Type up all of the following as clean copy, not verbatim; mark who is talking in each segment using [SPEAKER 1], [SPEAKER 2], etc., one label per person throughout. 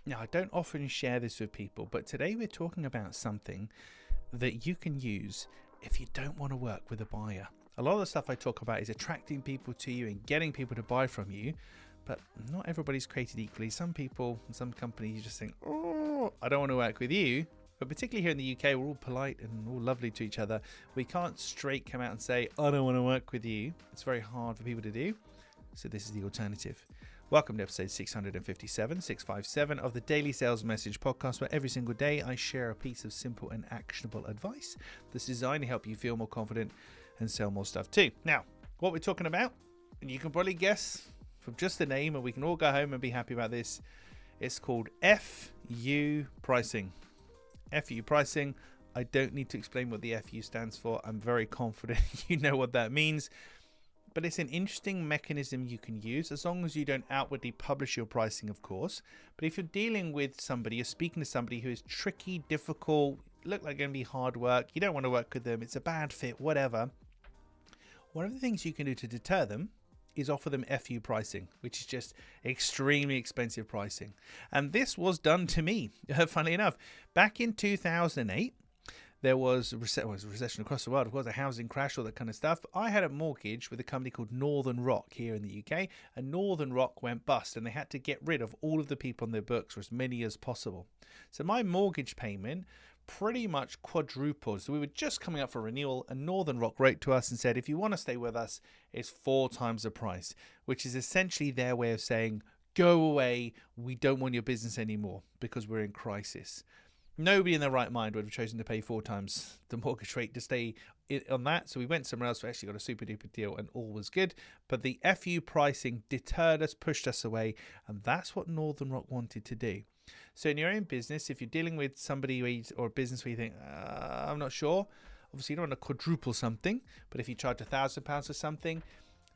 [SPEAKER 1] Now, I don't often share this with people, but today we're talking about something that you can use if you don't want to work with a buyer. A lot of the stuff I talk about is attracting people to you and getting people to buy from you, but not everybody's created equally. Some people and some companies just think, oh, I don't want to work with you. But particularly here in the UK, we're all polite and all lovely to each other. We can't straight come out and say, I don't want to work with you. It's very hard for people to do. So this is the alternative. Welcome to episode 657 of the Daily Sales Message podcast, where every single day I share a piece of simple and actionable advice that's designed to help you feel more confident and sell more stuff too. Now, what we're talking about, and you can probably guess from just the name, and we can all go home and be happy about this. It's called FU pricing. FU pricing. I don't need to explain what the FU stands for. I'm very confident you know what that means. But it's an interesting mechanism you can use, as long as you don't outwardly publish your pricing, of course. But if you're dealing with somebody, you're speaking to somebody who is tricky, difficult, look like going to be hard work, you don't want to work with them, it's a bad fit, whatever. One of the things you can do to deter them is offer them FU pricing, which is just extremely expensive pricing. And this was done to me, funnily enough. Back in 2008, there was a recession across the world, of course, a housing crash, all that kind of stuff. I had a mortgage with a company called Northern Rock here in the UK, and Northern Rock went bust, and they had to get rid of all of the people on their books, or as many as possible. So my mortgage payment pretty much quadrupled. So we were just coming up for renewal, and Northern Rock wrote to us and said, if you want to stay with us, it's 4 times the price, which is essentially their way of saying, go away, we don't want your business anymore because we're in crisis. Nobody in their right mind would have chosen to pay 4 times the mortgage rate to stay on that. So we went somewhere else. We actually got a super duper deal and all was good. But the FU pricing deterred us, pushed us away. And that's what Northern Rock wanted to do. So in your own business, if you're dealing with somebody or a business where you think, I'm not sure, obviously you don't want to quadruple something. But if you charge £1,000 for something,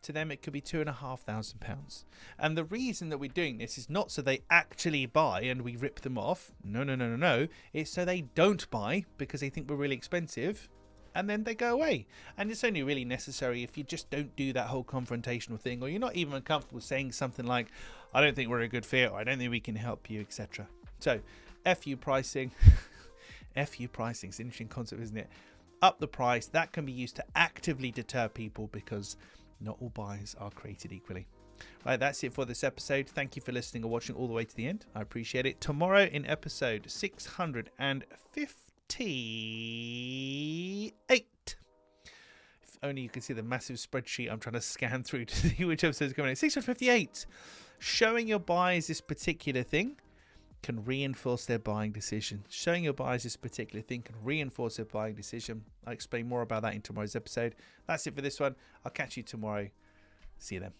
[SPEAKER 1] to them it could be £2,500. And the reason that we're doing this is not so they actually buy and we rip them off. No. It's so they don't buy because they think we're really expensive, and then they go away. And it's only really necessary if you just don't do that whole confrontational thing, or you're not even comfortable saying something like, I don't think we're a good fit, or I don't think we can help you, etc. So FU pricing. FU pricing is an interesting concept, isn't it? Up the price. That can be used to actively deter people, because not all buyers are created equally. Right, that's it for this episode. Thank you for listening or watching all the way to the end. I appreciate it. Tomorrow in episode 658. If only you could see the massive spreadsheet I'm trying to scan through to see which episode is coming in. 658. Showing your buyers this particular thing can reinforce their buying decision. Showing your buyers this particular thing can reinforce their buying decision. I'll explain more about that in tomorrow's episode. That's it for this one. I'll catch you tomorrow. See you then.